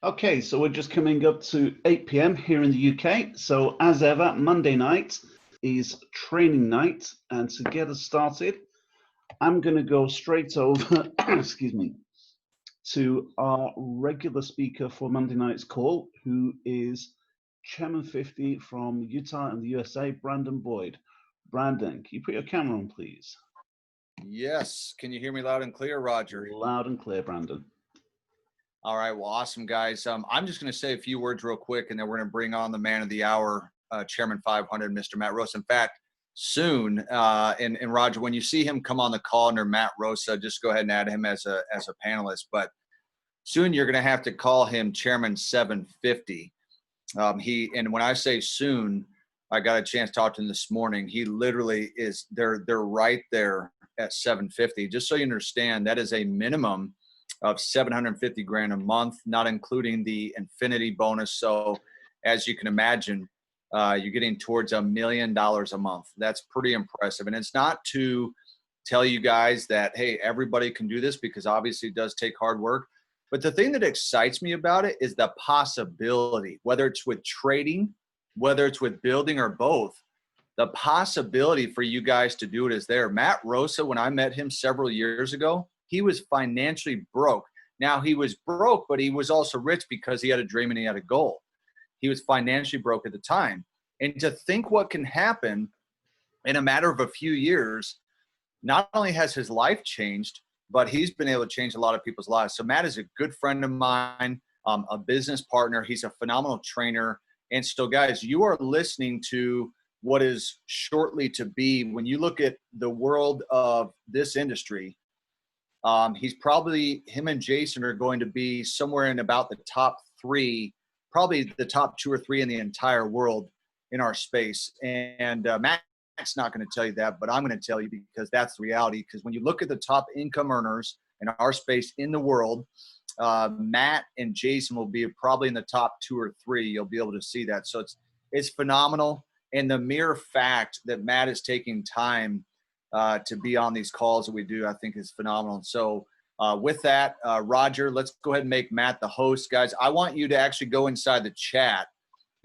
Okay, so we're just coming up to 8 p.m. here in the UK. So as ever, Monday night is training night. And to get us started, I'm going to go straight over, excuse me, to our regular speaker for Monday night's call, who is Chairman 50 from Utah and the USA, Brandon Boyd. Brandon, can you put your camera on, please? Yes. Can you hear me loud and clear, Roger? Loud and clear, Brandon. All right. Well, awesome, guys. I'm just going to say a few words real quick, and then we're going to bring on the man of the hour, Chairman 500, Mr. Matt Rosa. In fact, soon, and Roger, when you see him come on the call under Matt Rosa, just go ahead and add him as a panelist. But soon you're going to have to call him Chairman 750. And when I say soon, I got a chance to talk to him this morning. He literally is. They're right there at 750. Just so you understand, that is a minimum of 750 grand a month, not including the infinity bonus. So as you can imagine, you're getting towards $1 million a month. That's pretty impressive. And it's not to tell you guys that, hey, everybody can do this, because obviously it does take hard work. But the thing that excites me about it is the possibility, whether it's with trading, whether it's with building, or both. The possibility for you guys to do it is there. Matt Rosa, when I met him several years ago, he was financially broke. Now, he was broke, but he was also rich because he had a dream and he had a goal. He was financially broke at the time. And to think what can happen in a matter of a few years, not only has his life changed, but he's been able to change a lot of people's lives. So Matt is a good friend of mine, a business partner. He's a phenomenal trainer. And so, guys, you are listening to what is shortly to be, when you look at the world of this industry, him and Jason are going to be somewhere in about the top three, probably the top 2 or 3 in the entire world in our space. And Matt's not going to tell you that, but I'm going to tell you, because that's the reality. Because when you look at the top income earners in our space in the world, Matt and Jason will be probably in the top 2 or 3. You'll be able to see that. So it's phenomenal. And the mere fact that Matt is taking time to be on these calls that we do, I think is phenomenal. So with that, Roger, let's go ahead and make Matt the host. Guys, I want you to actually go inside the chat,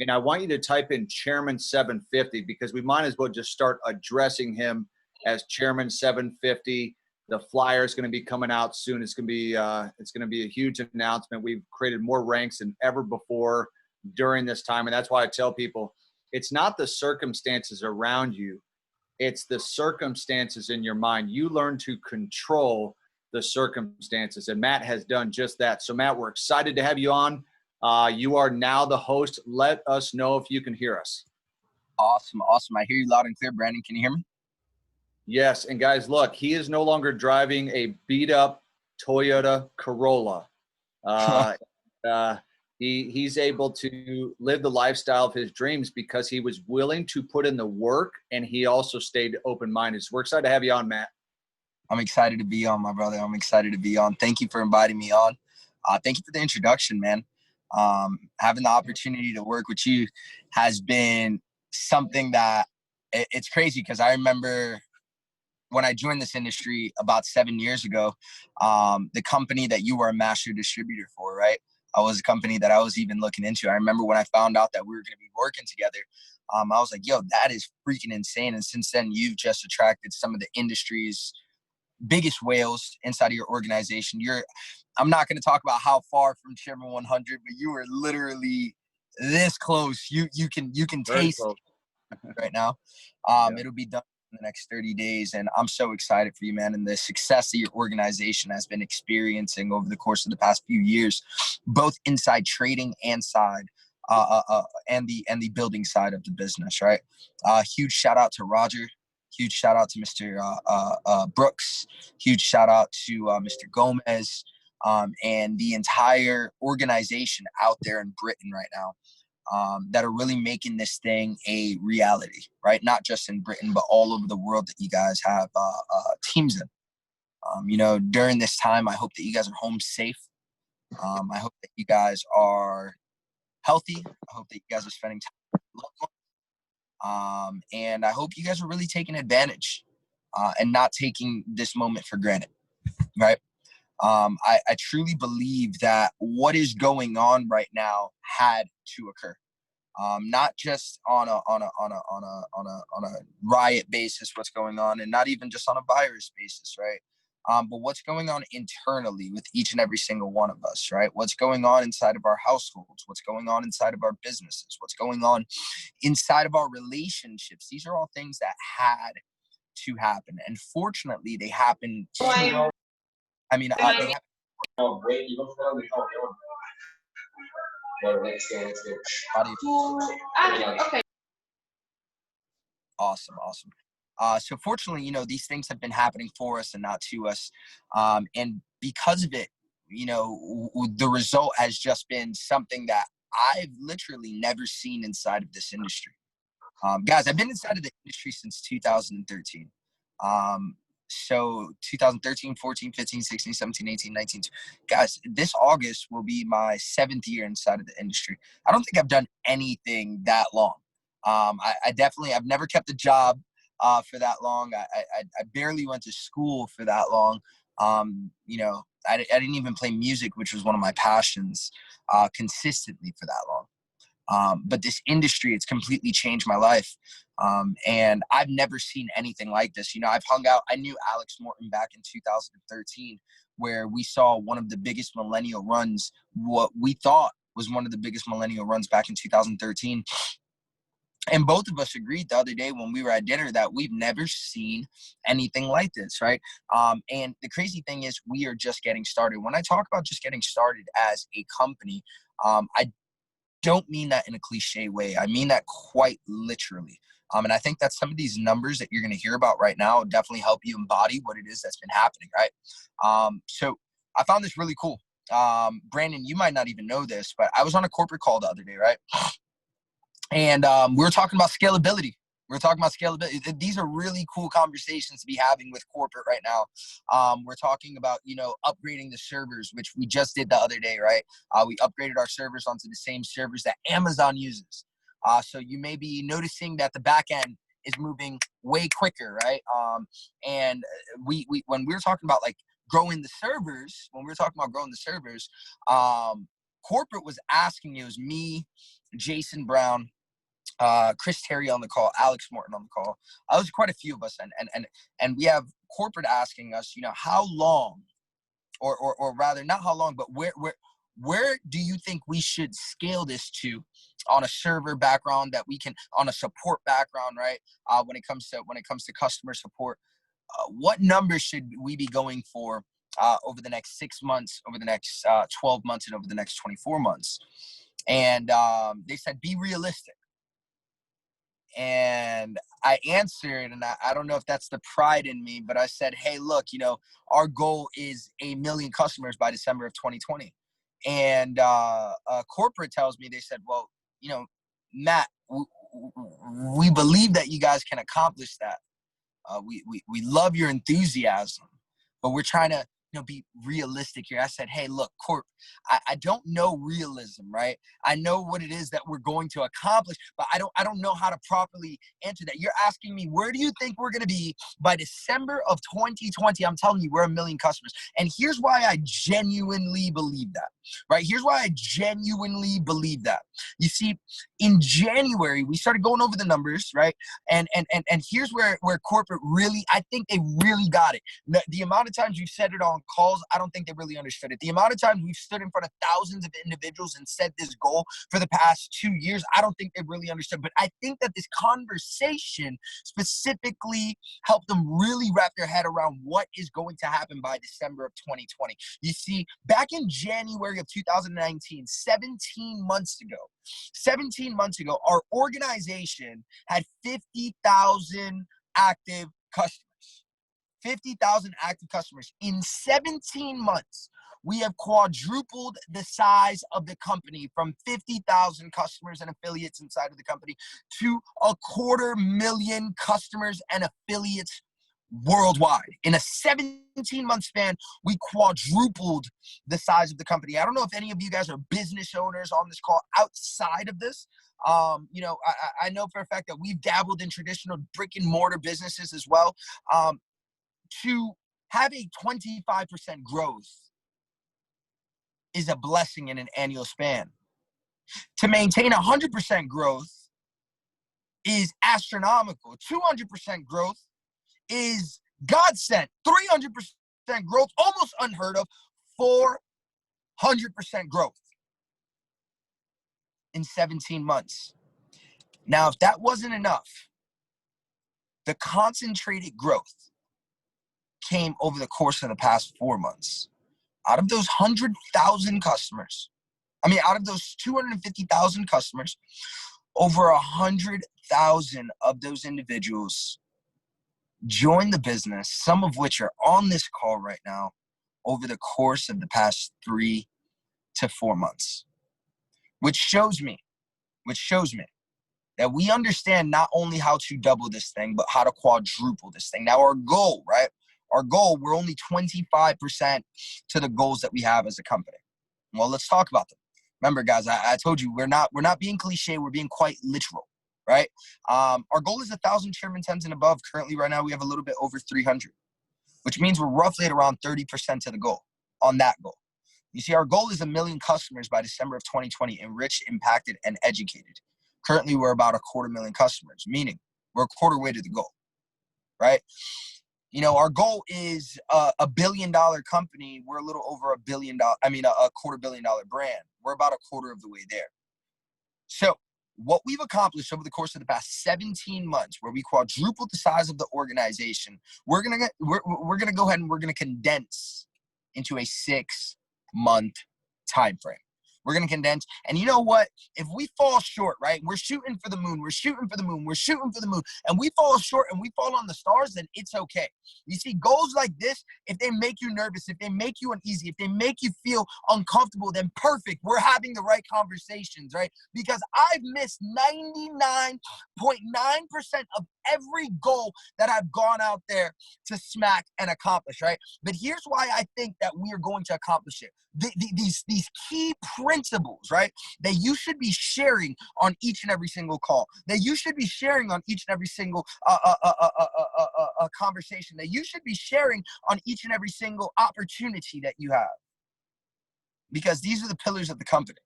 and I want you to type in Chairman 750, because we might as well just start addressing him as Chairman 750. The flyer is going to be coming out soon. It's going to be a huge announcement. We've created more ranks than ever before during this time, and that's why I tell people, it's not the circumstances around you. It's the circumstances in your mind. You learn to control the circumstances, and Matt has done just that. So, Matt, we're excited to have you on. You are now the host. Let us know if you can hear us. Awesome. I hear you loud and clear, Brandon. Can you hear me? Yes, and guys, look, he is no longer driving a beat-up Toyota Corolla. He's able to live the lifestyle of his dreams because he was willing to put in the work, and he also stayed open-minded. So we're excited to have you on, Matt. I'm excited to be on, my brother. I'm excited to be on. Thank you for inviting me on. Thank you for the introduction, man. Having the opportunity to work with you has been something that it's crazy, because I remember when I joined this industry about 7 years ago, the company that you were a master distributor for, right? I was a company that I was even looking into. I remember when I found out that we were going to be working together, I was like, yo, that is freaking insane. And since then, you've just attracted some of the industry's biggest whales inside of your organization. I'm not going to talk about how far from Chairman 100, but you are literally this close. You can taste right now. It'll be done in the next 30 days. And I'm so excited for you, man. And the success that your organization has been experiencing over the course of the past few years, both inside trading and side, and the building side of the business, right? Huge shout out to Roger. Huge shout out to Mr. Brooks. Huge shout out to Mr. Gomez, and the entire organization out there in Britain right now, that are really making this thing a reality, right? Not just in Britain, but all over the world that you guys have teams in. During this time, I hope that you guys are home safe. I hope that you guys are healthy. I hope that you guys are spending time with your loved ones. And I hope you guys are really taking advantage and not taking this moment for granted, right? I truly believe that what is going on right now had to occur. Not just on a riot basis, what's going on, and not even just on a virus basis, right? But what's going on internally with each and every single one of us, right? What's going on inside of our households? What's going on inside of our businesses? What's going on inside of our relationships? These are all things that had to happen, and fortunately, they happened. They happen. Okay. Awesome. So fortunately, these things have been happening for us and not to us. And because of it, the result has just been something that I've literally never seen inside of this industry. Guys, I've been inside of the industry since 2013. So 2013, 14, 15, 16, 17, 18, 19. Guys, this August will be my 7th year inside of the industry. I don't think I've done anything that long. I've never kept a job for that long. I barely went to school for that long. I didn't even play music, which was one of my passions, consistently for that long. But this industry, it's completely changed my life. And I've never seen anything like this. I knew Alex Morton back in 2013, where we saw one of the biggest millennial runs, what we thought was one of the biggest millennial runs back in 2013. And both of us agreed the other day when we were at dinner that we've never seen anything like this, right? And the crazy thing is we are just getting started. When I talk about just getting started as a company, I don't mean that in a cliche way. I mean that quite literally. And I think that some of these numbers that you're going to hear about right now definitely help you embody what it is that's been happening, right? So I found this really cool. Brandon, you might not even know this, but I was on a corporate call the other day, right? And we were talking about scalability. These are really cool conversations to be having with corporate right now. We're talking about, upgrading the servers, which we just did the other day, right? We upgraded our servers onto the same servers that Amazon uses. So you may be noticing that the back end is moving way quicker, right? And we when we were talking about growing the servers, corporate was asking, it was me, Jason Brown, Chris Terry on the call, Alex Morton on the call. There's quite a few of us, and we have corporate asking us, how long, or rather not how long, but where do you think we should scale this to on a server background, that we can on a support background, right? When it comes to customer support, what numbers should we be going for over the next 6 months, over the next 12 months, and over the next 24 months? And they said, be realistic. And I answered, and I don't know if that's the pride in me, but I said, hey, look, our goal is 1 million customers by December of 2020. And corporate tells me, they said, well, Matt, we believe that you guys can accomplish that. We love your enthusiasm, but we're trying to be realistic here. I said, hey, look, Corp, I don't know realism, right? I know what it is that we're going to accomplish, but I don't know how to properly answer that. You're asking me, where do you think we're going to be by December of 2020? I'm telling you, we're 1 million customers. And here's why I genuinely believe that, right? Here's why I genuinely believe that. You see, in January, we started going over the numbers, right? And here's where corporate really, I think they really got it. The amount of times we've said it on calls, I don't think they really understood it. The amount of times we've stood in front of thousands of individuals and said this goal for the past 2 years, I don't think they really understood. But I think that this conversation specifically helped them really wrap their head around what is going to happen by December of 2020. You see, back in January of 2019, 17 months ago, our organization had 50,000 active customers. 50,000 active customers. In 17 months, we have quadrupled the size of the company from 50,000 customers and affiliates inside of the company to 250,000 customers and affiliates worldwide. In a 17-month span, we quadrupled the size of the company. I don't know if any of you guys are business owners on this call outside of this. I know for a fact that we've dabbled in traditional brick and mortar businesses as well. To have a 25% growth is a blessing in an annual span. To maintain 100% growth is astronomical. 200% growth is God sent. 300% growth, almost unheard of. 400% growth in 17 months. Now, if that wasn't enough, the concentrated growth came over the course of the past 4 months. Out of those 100,000 customers, out of those 250,000 customers, over 100,000 of those individuals joined the business, some of which are on this call right now, over the course of the past 3 to 4 months. Which shows me that we understand not only how to double this thing, but how to quadruple this thing. Now, our goal, right? Our goal, we're only 25% to the goals that we have as a company. Well, let's talk about them. Remember, guys, I told you, we're not being cliche. We're being quite literal, right? Our goal is 1,000 Chairman 10s and above. Currently, right now, we have a little bit over 300, which means we're roughly at around 30% to the goal on that goal. You see, our goal is 1 million customers by December of 2020, enriched, impacted, and educated. Currently, we're about 250,000 customers, meaning we're a quarter way to the goal, right? You know, our goal is a $1 billion company. We're a little over $1 billion. A $250 million brand. We're about a quarter of the way there. So what we've accomplished over the course of the past 17 months, where we quadrupled the size of the organization, we're gonna go ahead and we're gonna condense into a 6-month time frame. We're going to condense. And you know what? If we fall short, right? We're shooting for the moon. And we fall short and we fall on the stars, then it's okay. You see, goals like this, if they make you nervous, if they make you uneasy, if they make you feel uncomfortable, then perfect. We're having the right conversations, right? Because I've missed 99.9% of every goal that I've gone out there to smack and accomplish, right? But here's why I think that we are going to accomplish it. These key principles, right, that you should be sharing on each and every single call, that you should be sharing on each and every single conversation, that you should be sharing on each and every single opportunity that you have. Because these are the pillars of the company.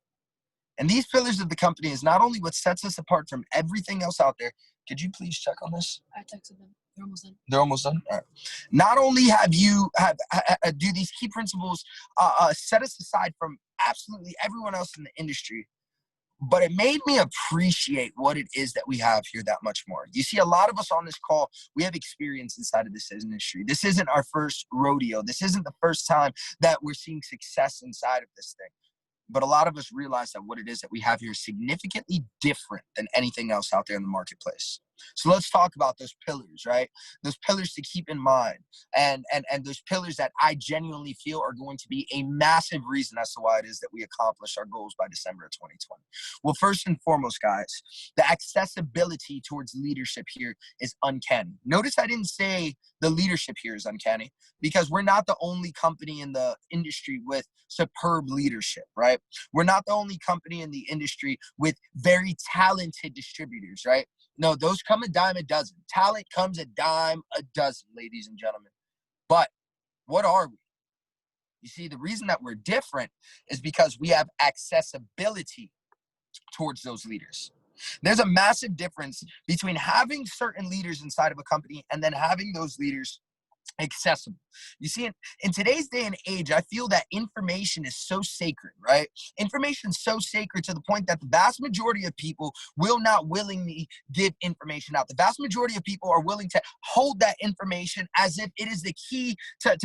And these pillars of the company is not only what sets us apart from everything else out there. Could you please check on this? I texted them. They're almost done. They're almost done? All right. Not only do these key principles set us aside from absolutely everyone else in the industry, but it made me appreciate what it is that we have here that much more. You see, a lot of us on this call, we have experience inside of this industry. This isn't our first rodeo. This isn't the first time that we're seeing success inside of this thing. But a lot of us realize that what it is that we have here is significantly different than anything else out there in the marketplace. So let's talk about those pillars, right? Those pillars to keep in mind, and those pillars that I genuinely feel are going to be a massive reason as to why it is that we accomplish our goals by December of 2020. Well, first and foremost, guys, the accessibility towards leadership here is uncanny. Notice I didn't say the leadership here is uncanny, because we're not the only company in the industry with superb leadership, right? We're not the only company in the industry with very talented distributors, right? No, those come a dime a dozen. Talent comes a dime a dozen, ladies and gentlemen. But what are we? You see, the reason that we're different is because we have accessibility towards those leaders. There's a massive difference between having certain leaders inside of a company and then having those leaders accessible. You see, in today's day and age, I feel that information is so sacred, right? Information is so sacred to the point that the vast majority of people will not willingly give information out. The vast majority of people are willing to hold that information as if it is the key to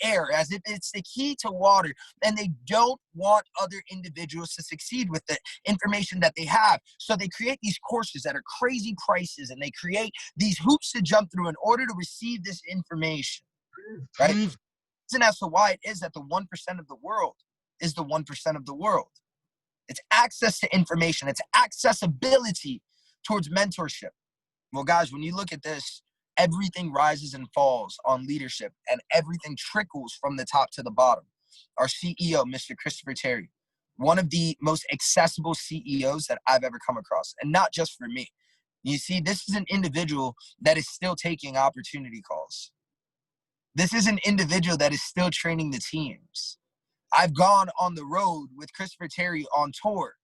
air, as if it's the key to water, and they don't want other individuals to succeed with the information that they have. So they create these courses that are crazy prices, and they create these hoops to jump through in order to receive this information, right? And as to why it is that the 1% of the world is the 1% of the world. It's access to information. It's accessibility towards mentorship. Well, guys, when you look at this, everything rises and falls on leadership, and everything trickles from the top to the bottom. Our CEO, Mr. Christopher Terry, one of the most accessible CEOs that I've ever come across, and not just for me. You see, this is an individual that is still taking opportunity calls. This is an individual that is still training the teams. I've gone on the road with Christopher Terry on tour,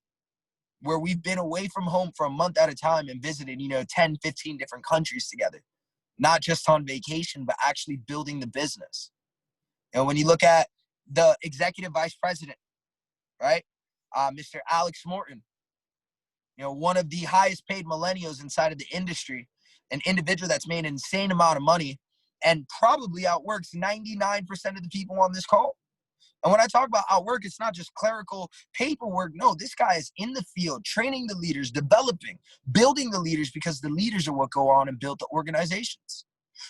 where we've been away from home for a month at a time and visited, 10, 15 different countries together, not just on vacation, but actually building the business. And when you look at the executive vice president, right, Mr. Alex Morton, one of the highest paid millennials inside of the industry, an individual that's made an insane amount of money and probably outworks 99% of the people on this call. And when I talk about outwork, it's not just clerical paperwork. No, this guy is in the field, training the leaders, developing, building the leaders, because the leaders are what go on and build the organizations.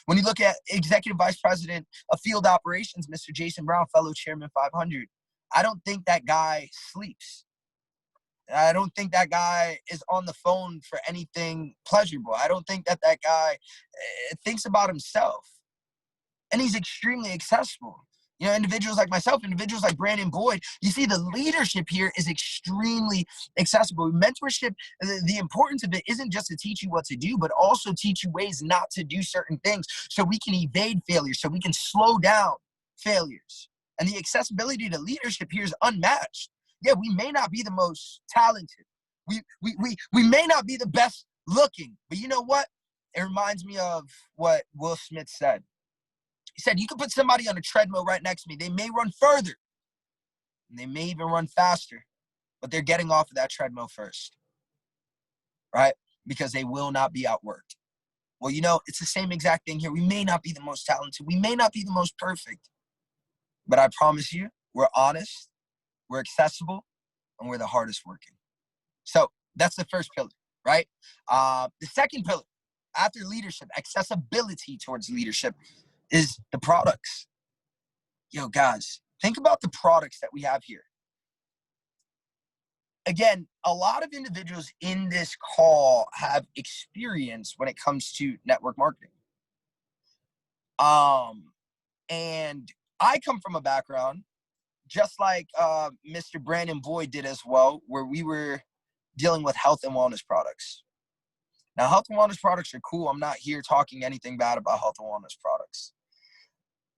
When you look at Executive Vice President of Field Operations, Mr. Jason Brown, fellow Chairman 500, I don't think that guy sleeps. I don't think that guy is on the phone for anything pleasurable. I don't think that guy thinks about himself. And he's extremely accessible. Individuals like myself, individuals like Brandon Boyd, you see the leadership here is extremely accessible. Mentorship, the importance of it isn't just to teach you what to do, but also teach you ways not to do certain things so we can evade failure, so we can slow down failures. And the accessibility to leadership here is unmatched. Yeah, we may not be the most talented. We may not be the best looking, but you know what? It reminds me of what Will Smith said. He said, you can put somebody on a treadmill right next to me. They may run further, and they may even run faster, but they're getting off of that treadmill first, right? Because they will not be outworked. Well, it's the same exact thing here. We may not be the most talented. We may not be the most perfect, but I promise you, we're honest, we're accessible, and we're the hardest working. So that's the first pillar, right? The second pillar, after leadership, accessibility towards leadership, is the products. Guys, think about the products that we have here. Again, a lot of individuals in this call have experience when it comes to network marketing. And I come from a background, just like Mr. Brandon Boyd did as well, where we were dealing with health and wellness products. Now, health and wellness products are cool. I'm not here talking anything bad about health and wellness products.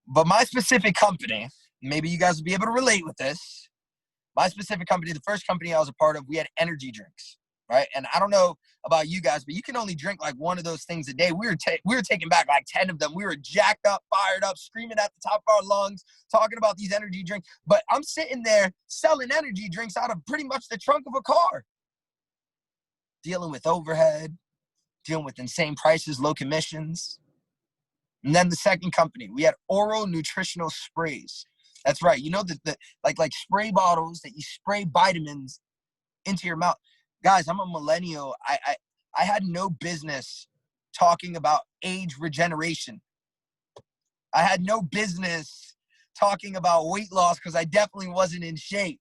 But my specific company, maybe you guys will be able to relate with this. My specific company, the first company I was a part of, we had energy drinks, right? And I don't know about you guys, but you can only drink like one of those things a day. We were taking back like 10 of them. We were jacked up, fired up, screaming at the top of our lungs, talking about these energy drinks. But I'm sitting there selling energy drinks out of pretty much the trunk of a car, dealing with overhead, dealing with insane prices, low commissions. And then the second company, we had oral nutritional sprays. That's right. The like spray bottles that you spray vitamins into your mouth. Guys, I'm a millennial. I had no business talking about age regeneration. I had no business talking about weight loss because I definitely wasn't in shape.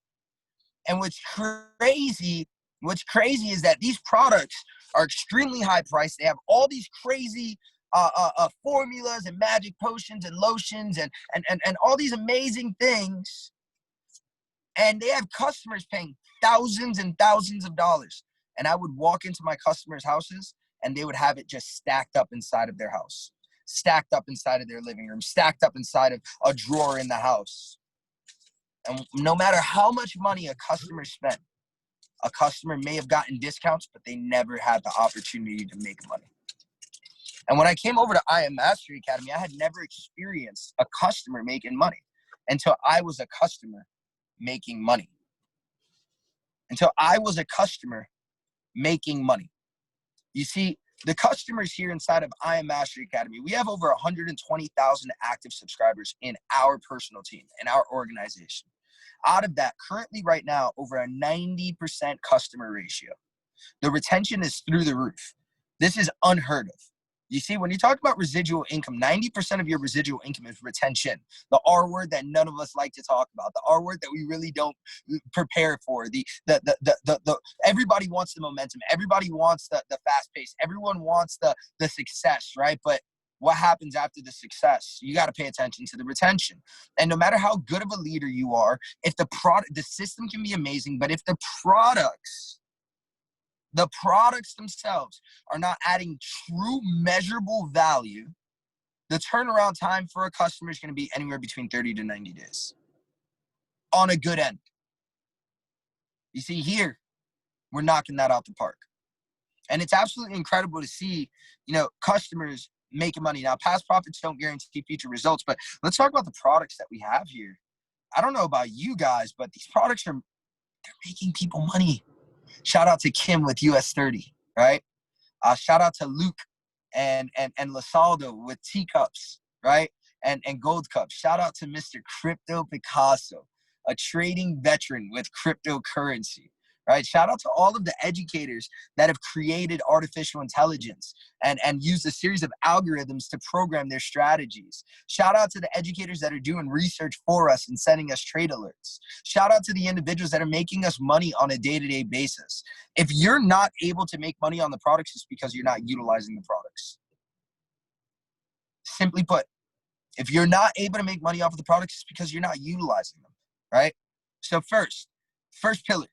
And what's crazy is that these products are extremely high priced. They have all these crazy formulas and magic potions and lotions and all these amazing things. And they have customers paying thousands and thousands of dollars. And I would walk into my customers' houses and they would have it just stacked up inside of their house, stacked up inside of their living room, stacked up inside of a drawer in the house. And no matter how much money a customer spent, a customer may have gotten discounts, but they never had the opportunity to make money. And when I came over to I Am Mastery Academy, I had never experienced a customer making money until I was a customer making money. Until I was a customer making money. You see, the customers here inside of I Am Mastery Academy, we have over 120,000 active subscribers in our personal team, in our organization. Out of that, currently right now, over a 90% customer ratio. The retention is through the roof. This is unheard of. You see, when you talk about residual income, 90% of your residual income is retention. The R word that none of us like to talk about. The R word that we really don't prepare for. The everybody wants the momentum. Everybody wants the fast pace. Everyone wants the success, right? But what happens after the success? You got to pay attention to the retention. And no matter how good of a leader you are, if the system can be amazing, but if the products themselves are not adding true measurable value, the turnaround time for a customer is going to be anywhere between 30 to 90 days. on a good end. You see, here, we're knocking that out the park. And it's absolutely incredible to see, customers making money. Now, past profits don't guarantee future results, but let's talk about the products that we have here. I don't know about you guys, but these products they're making people money. Shout out to Kim with US 30, right? Shout out to Luke and Lasaldo with teacups, right? And gold cups. Shout out to Mr. Crypto Picasso, a trading veteran with cryptocurrency, right? Shout out to all of the educators that have created artificial intelligence and used a series of algorithms to program their strategies. Shout out to the educators that are doing research for us and sending us trade alerts. Shout out to the individuals that are making us money on a day-to-day basis. If you're not able to make money on the products, it's because you're not utilizing the products. Simply put, if you're not able to make money off of the products, it's because you're not utilizing them, right? So first pillar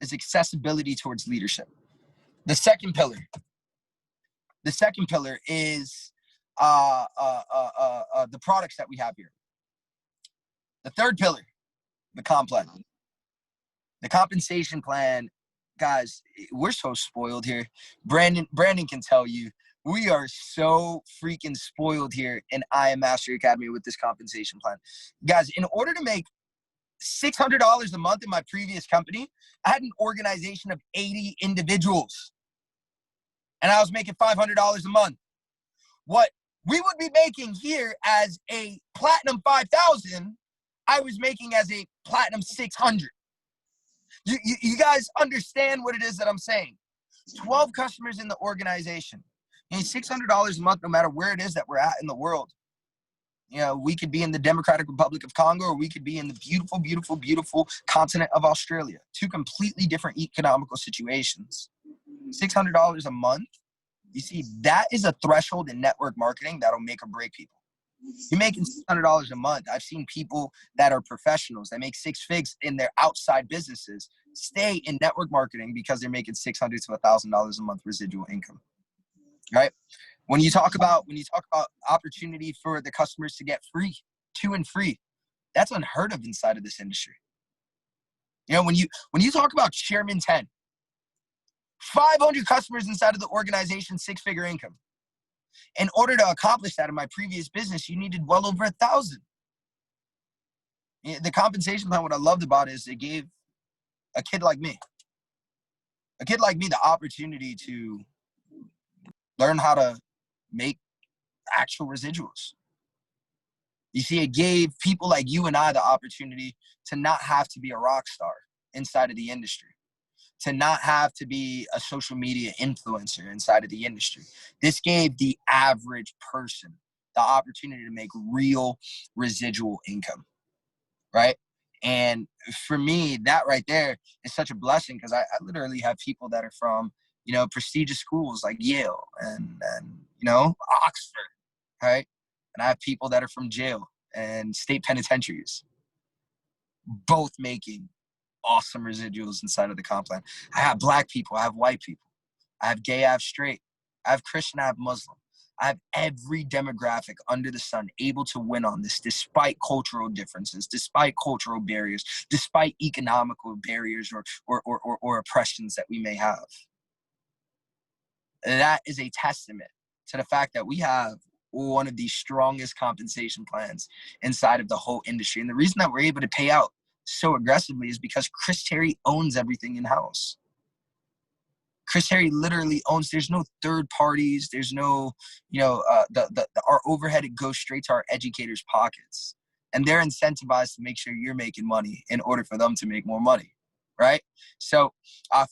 is accessibility towards leadership. The second pillar is the products that we have here. The third pillar, the comp plan. The compensation plan, guys, we're so spoiled here. Brandon can tell you, we are so freaking spoiled here in I Am Mastery Academy with this compensation plan. Guys, in order to make $600 a month in my previous company, I had an organization of 80 individuals. And I was making $500 a month. What we would be making here as a platinum 5,000, I was making as a platinum 600. You guys understand what it is that I'm saying? 12 customers in the organization. $600 a month, no matter where it is that we're at in the world. We could be in the Democratic Republic of Congo, or we could be in the beautiful, beautiful, beautiful continent of Australia. Two completely different economical situations. $600 a month. You see, that is a threshold in network marketing that'll make or break people. You're making $600 a month. I've seen people that are professionals that make six figs in their outside businesses stay in network marketing because they're making $600 to $1,000 a month residual income. Right? When you talk about opportunity for the customers to get free, that's unheard of inside of this industry. When you talk about Chairman 10, 500 customers inside of the organization, six-figure income. In order to accomplish that in my previous business, you needed well over 1,000. The compensation plan, what I loved about it is it gave a kid like me the opportunity to learn how to make actual residuals. You see, it gave people like you and I the opportunity to not have to be a rock star inside of the industry, to not have to be a social media influencer inside of the industry. This gave the average person the opportunity to make real residual income, right? And for me, that right there is such a blessing because I literally have people that are from, prestigious schools like Yale and Oxford, right? And I have people that are from jail and state penitentiaries, both making awesome residuals inside of the comp plan. I have black people, I have white people, I have gay, I have straight, I have Christian, I have Muslim. I have every demographic under the sun able to win on this despite cultural differences, despite cultural barriers, despite economical barriers or oppressions that we may have. And that is a testament to the fact that we have one of the strongest compensation plans inside of the whole industry. And the reason that we're able to pay out so aggressively is because Chris Terry owns everything in-house. Chris Terry literally owns, there's no third parties. There's no, our overhead, it goes straight to our educators' pockets. And they're incentivized to make sure you're making money in order for them to make more money, right? So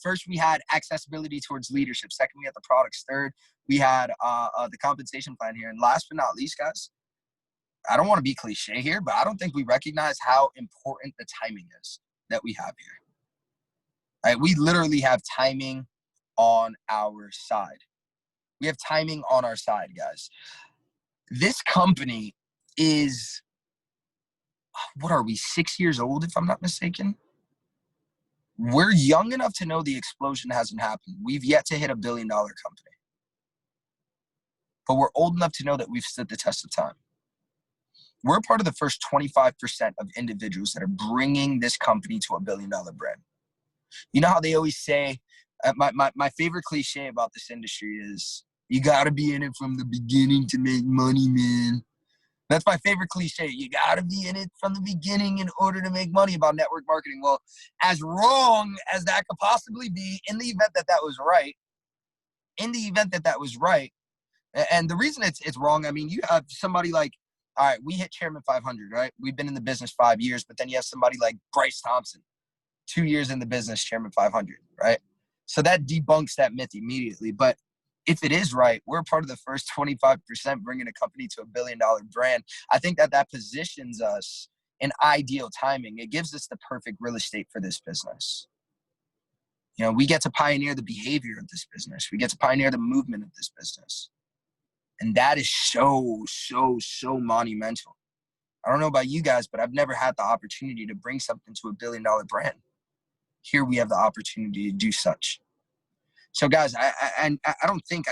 first we had accessibility towards leadership. Second, we had the products. Third, we had the compensation plan here. And last but not least, guys, I don't want to be cliche here, but I don't think we recognize how important the timing is that we have here. Right? We literally have timing on our side. We have timing on our side, guys. This company is, what are we, 6 years old, if I'm not mistaken? We're young enough to know the explosion hasn't happened. We've yet to hit $1 billion company. But we're old enough to know that we've stood the test of time. We're part of the first 25% of individuals that are bringing this company to $1 billion brand. You know how they always say, my favorite cliche about this industry is, you got to be in it from the beginning to make money, man. That's my favorite cliche. You got to be in it from the beginning in order to make money about network marketing. Well, as wrong as that could possibly be, in the event that that was right, and the reason it's wrong, I mean, you have somebody like, all right, we hit Chairman 500, right? We've been in the business 5 years, but then you have somebody like Bryce Thompson, 2 years in the business, Chairman 500, right? So that debunks that myth immediately. But if it is right, we're part of the first 25% bringing a company to $1 billion brand. I think that positions us in ideal timing. It gives us the perfect real estate for this business. You know, we get to pioneer the behavior of this business. We get to pioneer the movement of this business. And that is so, so, so monumental. I don't know about you guys, but I've never had the opportunity to bring something to $1 billion brand. Here we have the opportunity to do such. So guys, I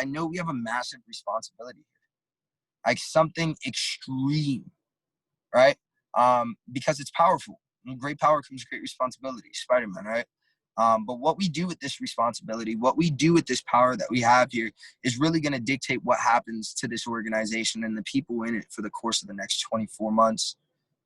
know we have a massive responsibility here. Like something extreme, right? Because it's powerful. And great power comes great responsibility, Spider-Man, right? But what we do with this responsibility, what we do with this power that we have here is really going to dictate what happens to this organization and the people in it for the course of the next 24 months,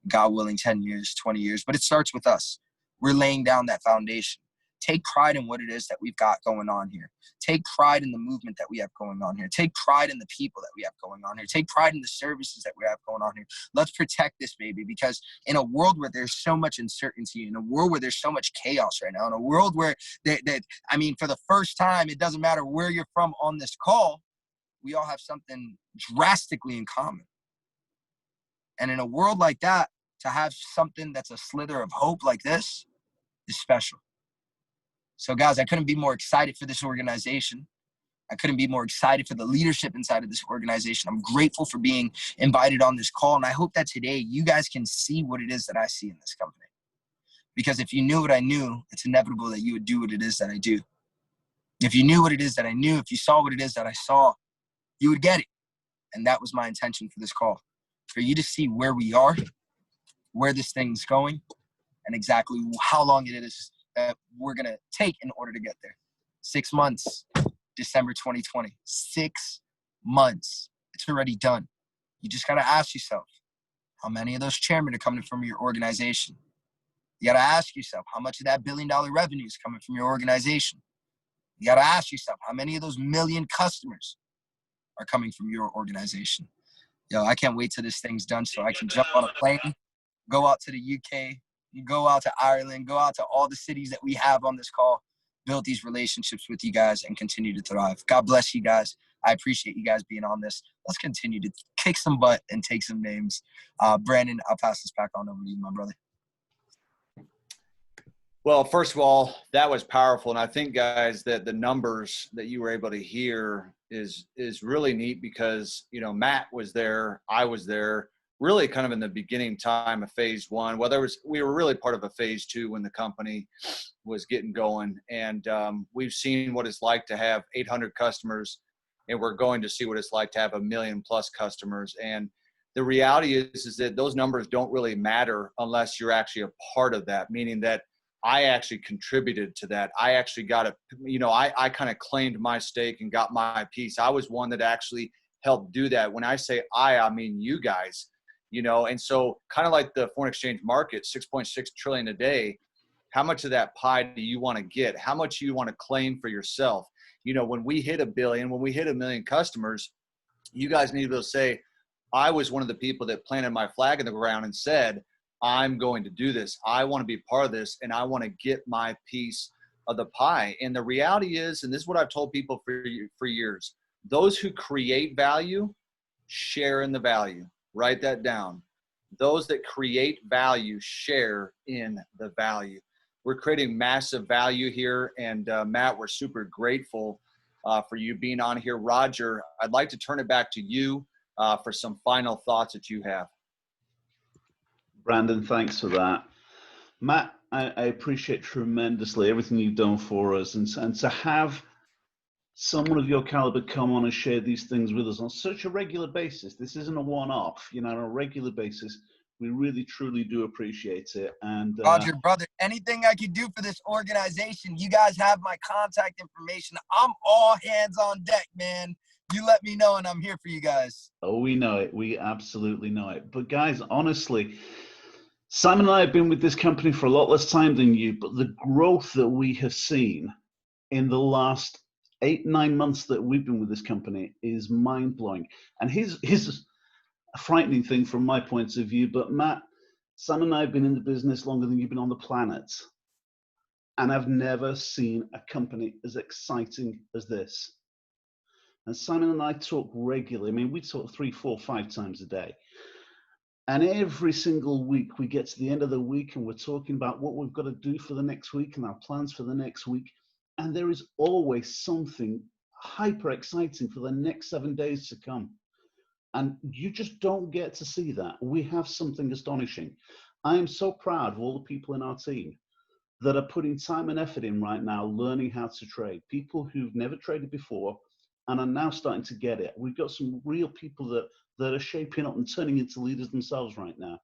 God willing, 10 years, 20 years. But it starts with us. We're laying down that foundation. Take pride in what it is that we've got going on here. Take pride in the movement that we have going on here. Take pride in the people that we have going on here. Take pride in the services that we have going on here. Let's protect this baby, because in a world where there's so much uncertainty, in a world where there's so much chaos right now, in a world where, for the first time, it doesn't matter where you're from on this call, we all have something drastically in common. And in a world like that, to have something that's a slither of hope like this is special. So guys, I couldn't be more excited for this organization. I couldn't be more excited for the leadership inside of this organization. I'm grateful for being invited on this call. And I hope that today you guys can see what it is that I see in this company. Because if you knew what I knew, it's inevitable that you would do what it is that I do. If you knew what it is that I knew, if you saw what it is that I saw, you would get it. And that was my intention for this call. For you to see where we are, where this thing's going, and exactly how long it is that we're going to take in order to get there. 6 months, December 2020. 6 months. It's already done. You just got to ask yourself, how many of those chairmen are coming from your organization? You got to ask yourself, how much of that $1 billion revenue is coming from your organization? You got to ask yourself, how many of those million customers are coming from your organization? Yo, I can't wait till this thing's done so I can jump on a plane, go out to the UK, go out to Ireland, go out to all the cities that we have on this call, build these relationships with you guys, and continue to thrive. God bless you guys. I appreciate you guys being on this. Let's continue to kick some butt and take some names. Brandon, I'll pass this back on over to you, my brother. Well, first of all, that was powerful. And I think, guys, that the numbers that you were able to hear is really neat because, you know, Matt was there. I was there really kind of in the beginning time of phase one. Well, we were really part of a phase two when the company was getting going. And we've seen what it's like to have 800 customers, and we're going to see what it's like to have 1 million+ customers. And the reality is that those numbers don't really matter unless you're actually a part of that, meaning that I actually contributed to that. I actually got I kind of claimed my stake and got my piece. I was one that actually helped do that. When I say I mean you guys, you know, and so kind of like the foreign exchange market, 6.6 trillion a day, how much of that pie do you want to get? How much do you want to claim for yourself? You know, when we hit 1 billion, when we hit 1 million customers, you guys need to be able to say, I was one of the people that planted my flag in the ground and said, I'm going to do this. I want to be part of this, and I want to get my piece of the pie. And the reality is, and this is what I've told people for years, those who create value share in the value. Write that down. Those that create value share in the value. We're creating massive value here, and Matt, we're super grateful for you being on here. Roger, I'd like to turn it back to you for some final thoughts that you have. Brandon, thanks for that. Matt, I appreciate tremendously everything you've done for us, and to have someone of your caliber come on and share these things with us on such a regular basis. This isn't a one-off, you know, on a regular basis. We really, truly do appreciate it. And Roger, brother, anything I could do for this organization, you guys have my contact information. I'm all hands on deck, man. You let me know and I'm here for you guys. oh, we know it. We absolutely know it. But guys, honestly, Simon and I have been with this company for a lot less time than you, but the growth that we have seen in the last 8-9 months that we've been with this company is mind-blowing. And here's a frightening thing from my point of view, but Matt, Sam and I have been in the business longer than you've been on the planet, and I've never seen a company as exciting as this. And Simon and I talk regularly. I mean, we talk 3, 4, 5 times a day. And every single week we get to the end of the week and we're talking about what we've got to do for the next week and our plans for the next week. And there is always something hyper exciting for the next 7 days to come. And you just don't get to see that. We have something astonishing. I am so proud of all the people in our team that are putting time and effort in right now, learning how to trade. People who've never traded before and are now starting to get it. We've got some real people that are shaping up and turning into leaders themselves right now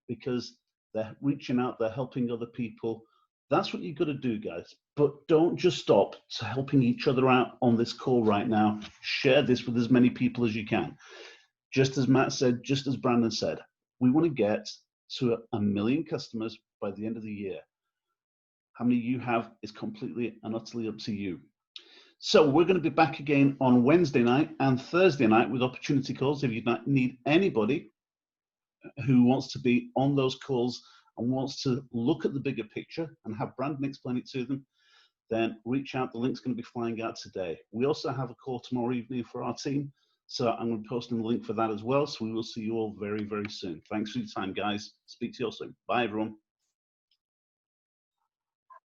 because they're reaching out, they're helping other people. That's what you've got to do, guys. But don't just stop to helping each other out on this call right now. Share this with as many people as you can. Just as Matt said, just as Brandon said, we want to get to 1 million customers by the end of the year. How many you have is completely and utterly up to you. So we're going to be back again on Wednesday night and Thursday night with opportunity calls. If you need anybody who wants to be on those calls and wants to look at the bigger picture and have Brandon explain it to them, then reach out. The link's going to be flying out today. We also have a call tomorrow evening for our team. So I'm going to be posting the link for that as well. So we will see you all very, very soon. Thanks for your time, guys. Speak to you all soon. Bye, everyone.